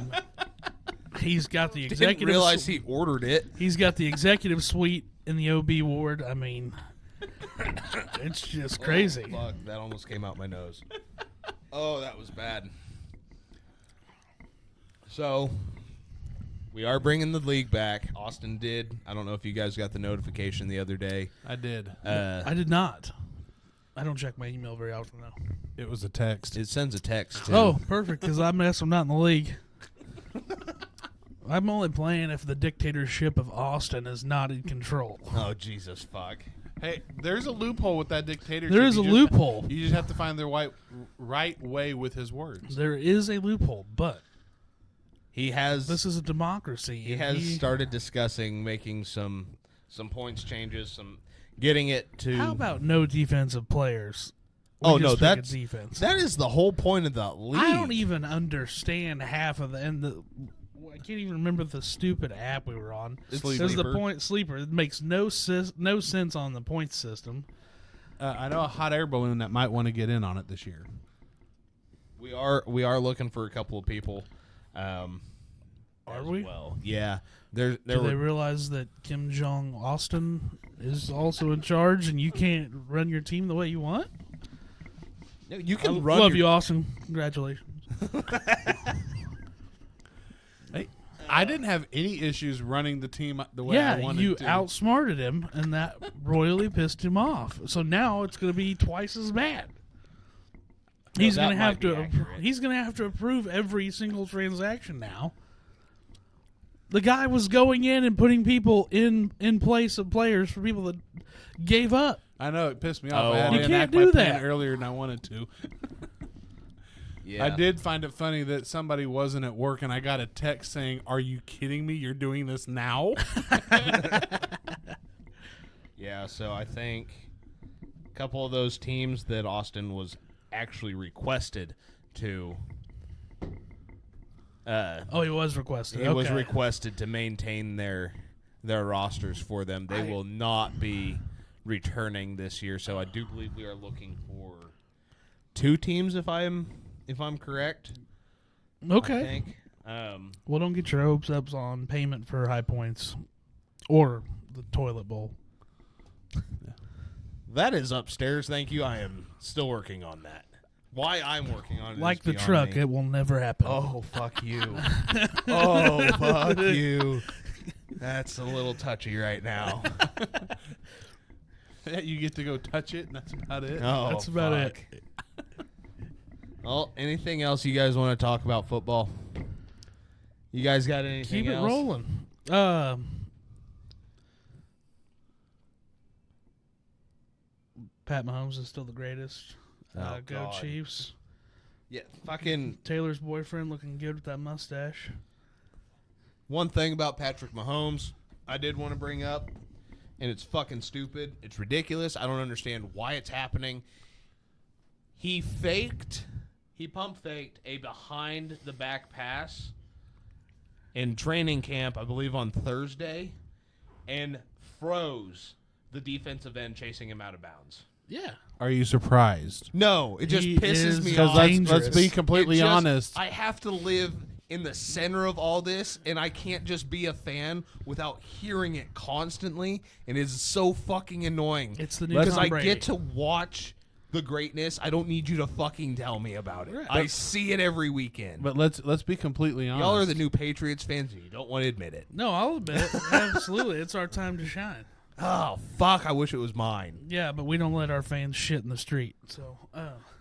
he's got the Didn't executive. realize he ordered it. He's got the executive suite in the OB ward. I mean, it's just crazy. Oh, fuck, that almost came out my nose. Oh, that was bad. So, we are bringing the league back. Austin did. I don't know if you guys got the notification the other day. I did. I did not. I don't check my email very often though. It was a text. It sends a text, too. Oh, perfect, because I'm not in the league. I'm only playing if the dictatorship of Austin is not in control. Oh, Jesus, fuck. Hey, there's a loophole with that dictatorship. There is a loophole. You just have to find the right way with his words. There is a loophole, but He has... this is a democracy. He and has started discussing making some points changes, getting it to... How about no defensive players? We Oh, just no, pick a that's... defense. That is the whole point of the league. I don't even understand half of I can't even remember the stupid app we were on. It's There's Sleeper. the point sleeper. It makes no sense on the point system. I know a hot air balloon that might want to get in on it this year. We are looking for a couple of people. Are as we? Well, yeah. There Do they were, realize that Kim Jong Austin is also in charge, and you can't run your team the way you want? you I can run. love you, Austin. Congratulations. Hey, I didn't have any issues running the team the way I Yeah, wanted you to. outsmarted him, and that royally pissed him off. So now it's going to be twice as bad. He's that going to have might be to. accurate. He's going to have to approve every single transaction now. The guy was going in and putting people in place of players for people that gave up. I know it pissed me off. Oh, I had You to can't enact do my plan that. earlier than I wanted to. Yeah. I did find it funny that somebody wasn't at work and I got a text saying, "Are you kidding me? You're doing this now?" Yeah. So I think a couple of those teams that Austin was actually requested to Oh, he was requested. It was Okay. requested to maintain their rosters for them. They will not be returning this year, so I do believe we are looking for 2 teams, if I'm correct. I Okay. think. Well, don't get your hopes up on payment for High Points or the toilet bowl. That is upstairs. Thank you. I am still working on that. Why I'm working on it Like is the beyond truck, me. it will never happen. Oh, fuck you. Oh, fuck you. That's a little touchy right now. You get to go touch it, and that's about it. Oh, That's about fuck. it. Well, anything else you guys want to talk about football? You guys got anything Keep it else? rolling. Pat Mahomes is still the greatest. Oh, Go God. Chiefs. Yeah, fucking Taylor's boyfriend looking good with that mustache. one thing about Patrick Mahomes I did want to bring up, and it's fucking stupid. It's ridiculous. I don't understand why it's happening. He pump faked a behind the back pass in training camp, I believe on Thursday, and froze the defensive end chasing him out of bounds. Yeah. Are you surprised? No, it just He pisses is me Because off. let's be completely It just- honest. I have to live in the center of all this, and I can't just be a fan without hearing it constantly, and it's so fucking annoying. It's the new because Tom I Brady. get to watch the greatness. I don't need you to fucking tell me about it. Right. I see it every weekend. But let's be completely honest. Y'all are the new Patriots fans, and you don't want to admit it. No, I'll admit it. Absolutely. It's our time to shine. Oh, fuck, I wish it was mine. Yeah, but we don't let our fans shit in the street. So,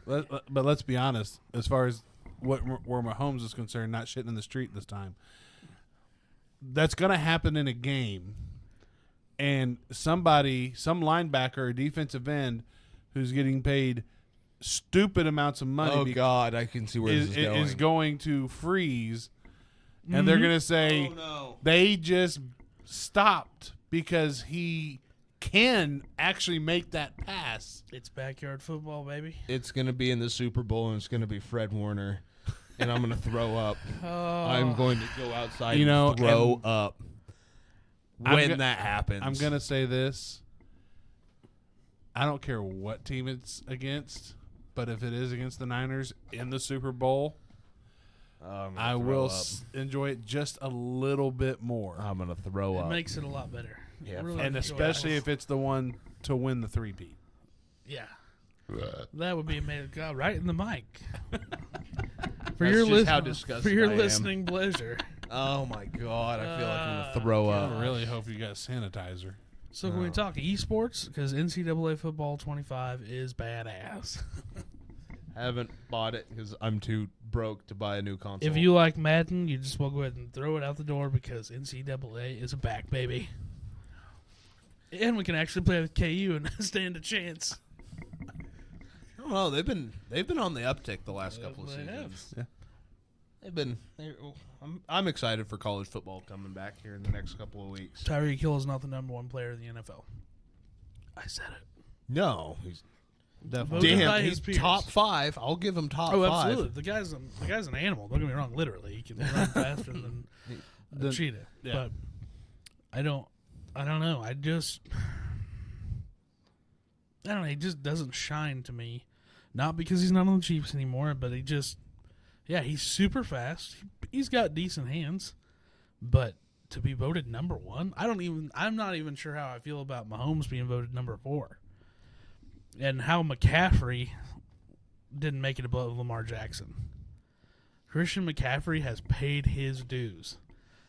But let's be honest. As far as where Mahomes is concerned, not shitting in the street this time. That's going to happen in a game, and some linebacker or defensive end, who's getting paid stupid amounts of money. Oh, God, I can see where this is going to freeze, and they're going to say no. they just stopped because he can actually make that pass. it's backyard football, baby. It's going to be in the Super Bowl, and it's going to be Fred Warner, and I'm going to throw up. Oh, I'm going to go outside You know, and throw and up I'm when go- that happens. I'm going to say this. I don't care what team it's against, but if it is against the Niners in the Super Bowl, I will enjoy it just a little bit more. I'm going to throw it up. makes it a lot better. Yeah, Really And enjoy especially it. if it's the one to win the three-peat. Yeah. That would be amazing. God, right in the mic. For That's your, just how for disgusted your I am. listening pleasure. Oh, my God. I feel like I'm going to throw I up. really hope you got sanitizer. So can we talk esports? Because NCAA Football 25 is badass. Haven't bought it because I'm too broke to buy a new console. If you like Madden, you just will go ahead and throw it out the door because NCAA is back, baby. And we can actually play with KU and stand a chance. I don't know. They've been on the uptick the last couple of They have. seasons. Yeah. I'm excited for college football coming back here in the next couple of weeks. Tyreek Hill is not the number one player in the NFL. I said it. No, he's Definitely. Voted by damn. his He's peers. top 5. I'll give him top 5. Oh, absolutely. The guy's an animal. Don't get me wrong. Literally, he can run faster than a cheetah. yeah. But I don't know. I don't know. He just doesn't shine to me. Not because he's not on the Chiefs anymore, but he's super fast. He's got decent hands, but to be voted number 1, I'm not even sure how I feel about Mahomes being voted number 4. And how McCaffrey didn't make it above Lamar Jackson. Christian McCaffrey has paid his dues.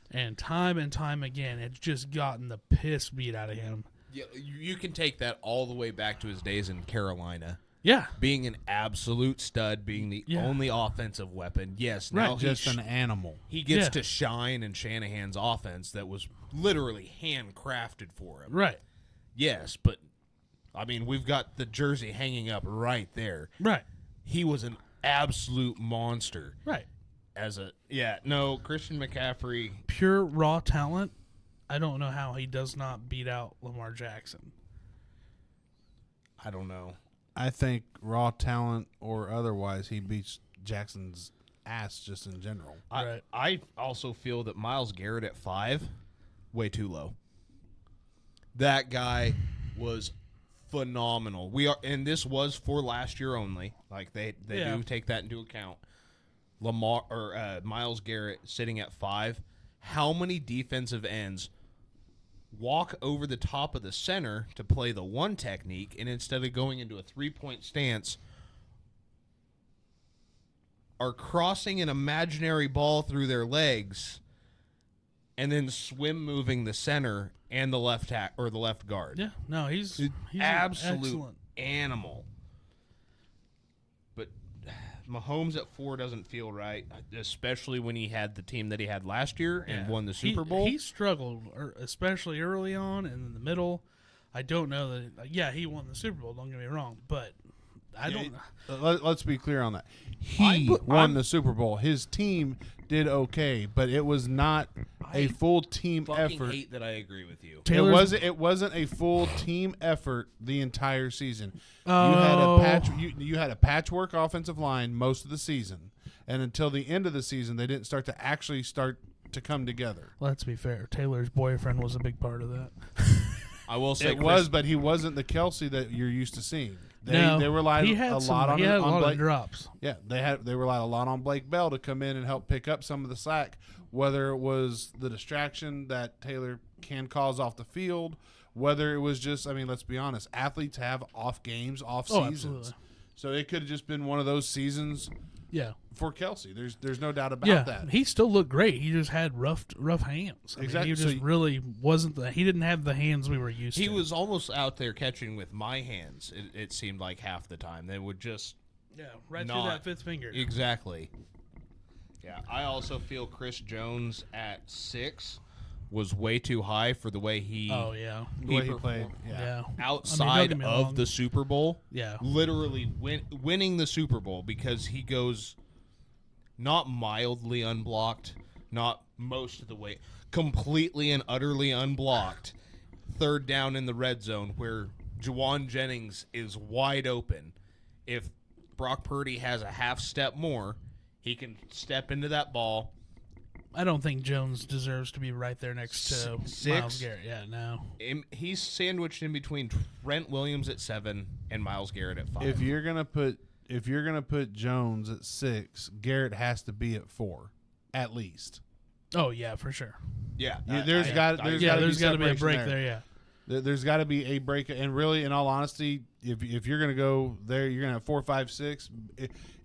And time again, it's just gotten the piss beat out of him. Yeah, you can take that all the way back to his days in Carolina. Yeah. Being an absolute stud, being the Yeah. only offensive weapon. Yes, Right, now Just an animal. he gets Yeah. to shine in Shanahan's offense that was literally handcrafted for him. Right. Yes, but I mean, we've got the jersey hanging up right there. Right. He was an absolute monster Right. Christian McCaffrey. Pure raw talent. I don't know how he does not beat out Lamar Jackson. I don't know. I think raw talent or otherwise, he beats Jackson's ass just in general. Right. I also feel that Myles Garrett at 5, way too low. That guy was phenomenal. And this was for last year only. Like they Yeah. do take that into account. Myles Garrett sitting at 5. How many defensive ends walk over the top of the center to play the one technique, and instead of going into a 3-point stance, are crossing an imaginary ball through their legs and then swim moving the center and the left or the left guard? Yeah, no, he's Absolute excellent. animal. But Mahomes at 4 doesn't feel right, especially when he had the team that he had last year and won the Super Bowl. He struggled, especially early on and in the middle. I don't know that. Yeah, he won the Super Bowl. Don't get me wrong, but I don't. Let's be clear on that. He won the Super Bowl. His team did okay, but it was not a full team fucking effort. hate that I agree with you. It wasn't a full team effort the entire season. Oh. You had a patchwork offensive line most of the season, and until the end of the season, they didn't start to come together. Let's be fair. Taylor's boyfriend was a big part of that. I will say It was, but he wasn't the Kelsey that you're used to seeing. They relied he a had lot on he had a lot Blake. of drops. Yeah, they relied a lot on Blake Bell to come in and help pick up some of the slack, whether it was the distraction that Taylor can cause off the field, whether it was just, I mean, let's be honest, athletes have off games, off Oh, seasons. absolutely. So it could have just been one of those seasons Yeah. for Kelsey. There's no doubt about that. He still looked great. He just had rough hands. I mean, Exactly. he just really wasn't he didn't have the hands we were used to. He was almost out there catching with my hands. It seemed like half the time they would just right through not- that fifth finger. exactly. Yeah, I also feel Chris Jones at 6 was way too high for the way he Oh yeah. The way he performed played. Yeah. outside get me of wrong. the Super Bowl. Yeah. Literally winning the Super Bowl because he goes not mildly unblocked, not most of the way, completely and utterly unblocked. Third down in the red zone where Juwan Jennings is wide open. If Brock Purdy has a half step more, he can step into that ball. I don't think Jones deserves to be right there next to 6? Myles Garrett. Yeah, no. He's sandwiched in between Trent Williams at 7 and Myles Garrett at 5. If you're gonna put Jones at 6, Garrett has to be at 4, at least. Oh yeah, for sure. yeah, There's got to be a break there. there. Yeah. There's got to be a break, and really, in all honesty, if you're going to go there, you're going to have 4, 5, 6.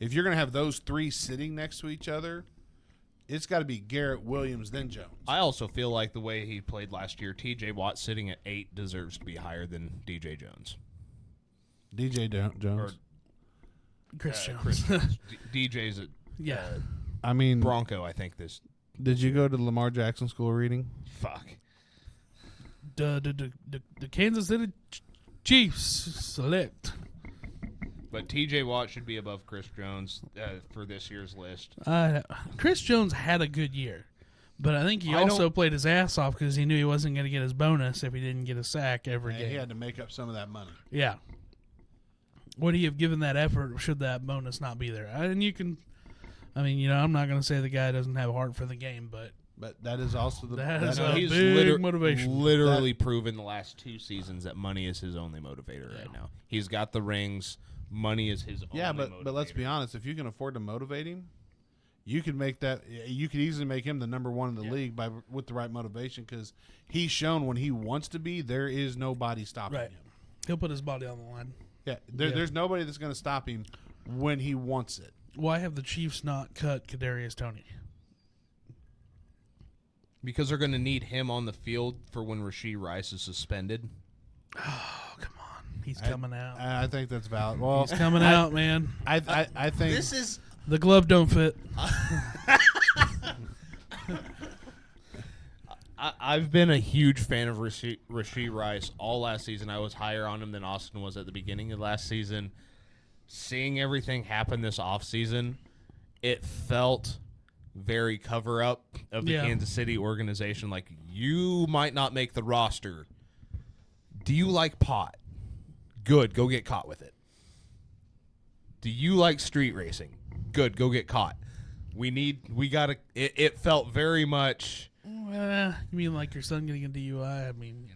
If you're going to have those 3 sitting next to each other, it's got to be Garrett, Williams, then Jones. I also feel like the way he played last year, T.J. Watt sitting at 8 deserves to be higher than D.J. Jones. DJ Jones. Chris Jones. Chris Jones. DJ's a Yeah. I mean, Bronco, I think this. did you go to Lamar Jackson School of Reading? Fuck. The Kansas City Chiefs select. But T.J. Watt should be above Chris Jones for this year's list. Chris Jones had a good year, but I think he I also don't- played his ass off because he knew he wasn't going to get his bonus if he didn't get a sack every And game. he had to make up some of that money. Yeah. Would he have given that effort should that bonus not be there? And you can, I mean, I'm not going to say the guy doesn't have a heart for the game, but But that is also the That is that- a He's big motivation. Literally proven the last 2 seasons that money is his only motivator right now. He's got the rings. Money is his yeah. only But let's be honest. If you can afford to motivate him, you could make that. You could easily make him the number 1 in the league with the right motivation because he's shown when he wants to be, there is nobody stopping right. him. He'll put his body on the line. Yeah, there's nobody that's going to stop him when he wants it. Why have the Chiefs not cut Kadarius Toney? Because they're going to need him on the field for when Rashee Rice is suspended. Oh, come on. He's coming out. I think that's valid. Well, He's coming out, man. I think This is The glove don't fit. I've been a huge fan of Rashee Rice all last season. I was higher on him than Austin was at the beginning of last season. Seeing everything happen this offseason, it felt very cover-up of the Kansas City organization. Like, you might not make the roster. Do you like pot? Good, go get caught with it. Do you like street racing? Good, go get caught. we gotta. It felt very much. You mean like your son getting a DUI? I mean,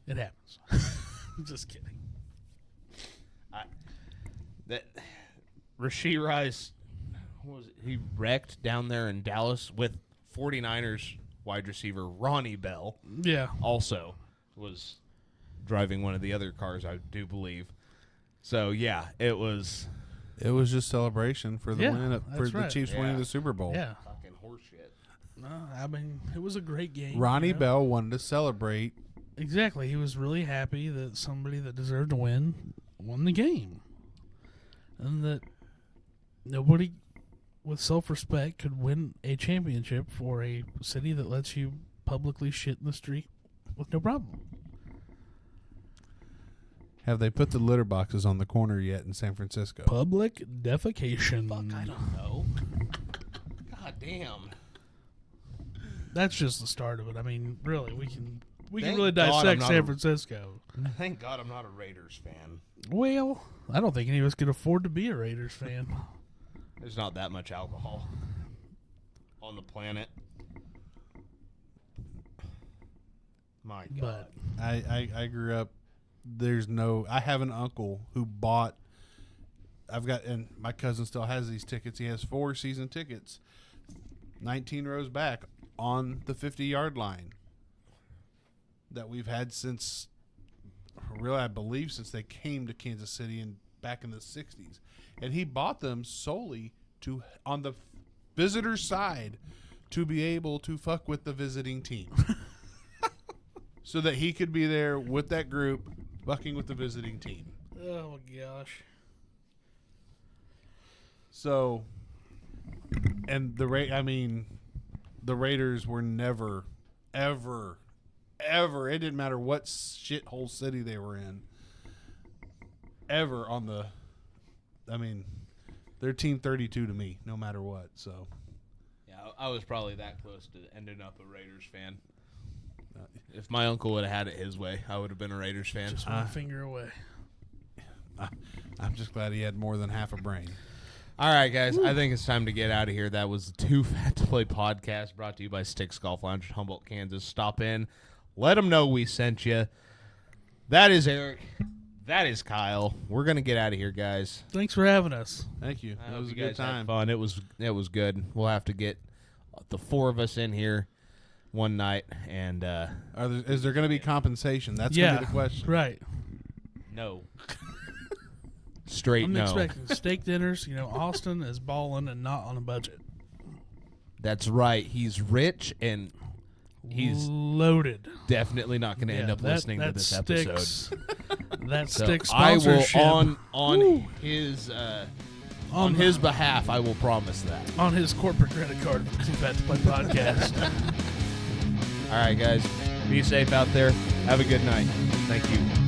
it happens. Just kidding. That Rashee Rice, he wrecked down there in Dallas with 49ers wide receiver Ronnie Bell. Yeah. Also was driving one of the other cars, I do believe. So, yeah, it was just celebration for the win for the right. Chiefs winning the Super Bowl. Yeah. fucking horseshit. No, I mean, it was a great game. Ronnie Bell wanted to celebrate. Exactly. He was really happy that somebody that deserved to win won the game. And that nobody with self-respect could win a championship for a city that lets you publicly shit in the street with no problem. Have they put the litter boxes on the corner yet in San Francisco? Public defecation. Fuck, I don't know. God damn. That's just the start of it. I mean, really, we can Thank really God I'm dissect not San a- Francisco. Thank God I'm not a Raiders fan. Well, I don't think any of us could afford to be a Raiders fan. There's not that much alcohol on the planet. My God. But I grew up. I have an uncle who bought. And my cousin still has these tickets. He has 4 season tickets, 19 rows back on the 50-yard line. That we've had since, really, I believe, since they came to Kansas City back in the 60s. And he bought them solely on the visitor side to be able to fuck with the visiting team. So that he could be there with that group fucking with the visiting team. oh my gosh. So, and the Raiders were never, ever, ever, it didn't matter what shithole city they were in, ever they're team 32 to me, no matter what, so. Yeah, I was probably that close to ending up a Raiders fan. If my uncle would have had it his way, I would have been a Raiders fan. Just one finger away. I'm just glad he had more than half a brain. All right, guys. I think it's time to get out of here. That was the Too Fat to Play podcast brought to you by Sticks Golf Lounge in Humboldt, Kansas. Stop in. Let them know we sent you. That is Eric. That is Kyle. We're going to get out of here, guys. Thanks for having us. Thank you. I It hope was a you good guys had time. fun. It was good. We'll have to get the 4 of us in here one night. And Is there going to be compensation? That's going to be the question. Right. no. Straight I'm no. expecting steak dinners. Austin is balling and not on a budget. That's right. He's rich and he's loaded. definitely not going to end up listening to this episode. That So sticks I will sponsorship. on his on his behalf. I will promise that. on his corporate credit card for Too Fat to Play podcast. All right, guys. Be safe out there. Have a good night. Thank you.